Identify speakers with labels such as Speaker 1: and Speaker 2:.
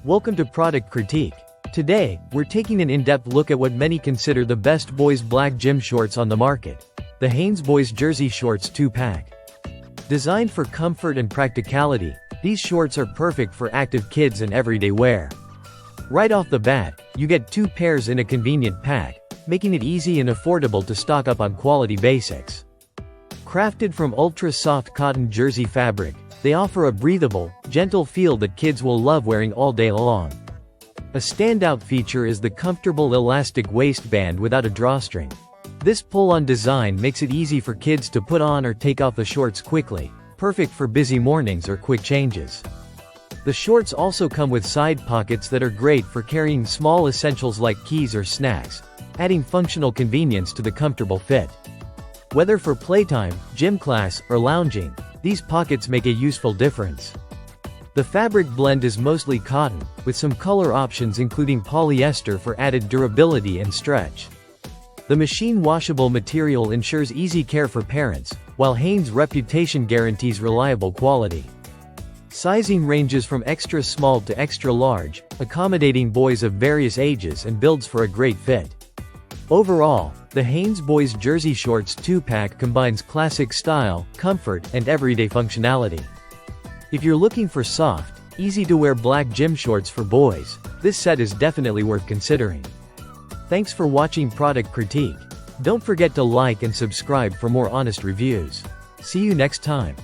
Speaker 1: Welcome to Product Critique. Today, we're taking an in-depth look at what many consider the best boys' black gym shorts on the market. The Hanes Boys Jersey Shorts 2-pack. Designed for comfort and practicality, these shorts are perfect for active kids and everyday wear. Right off the bat, you get 2 pairs in a convenient pack, making it easy and affordable to stock up on quality basics. Crafted from ultra-soft cotton jersey fabric, they offer a breathable, gentle feel that kids will love wearing all day long. A standout feature is the comfortable elastic waistband without a drawstring. This pull-on design makes it easy for kids to put on or take off the shorts quickly, perfect for busy mornings or quick changes. The shorts also come with side pockets that are great for carrying small essentials like keys or snacks, adding functional convenience to the comfortable fit. Whether for playtime, gym class, or lounging, these pockets make a useful difference. The fabric blend is mostly cotton, with some color options including polyester for added durability and stretch. The machine-washable material ensures easy care for parents, while Hanes' reputation guarantees reliable quality. Sizing ranges from extra small to extra large, accommodating boys of various ages and builds for a great fit. Overall, the Hanes Boys Jersey Shorts 2-pack combines classic style, comfort, and everyday functionality. If you're looking for soft, easy-to-wear black gym shorts for boys, this set is definitely worth considering. Thanks for watching Product Critique. Don't forget to like and subscribe for more honest reviews. See you next time.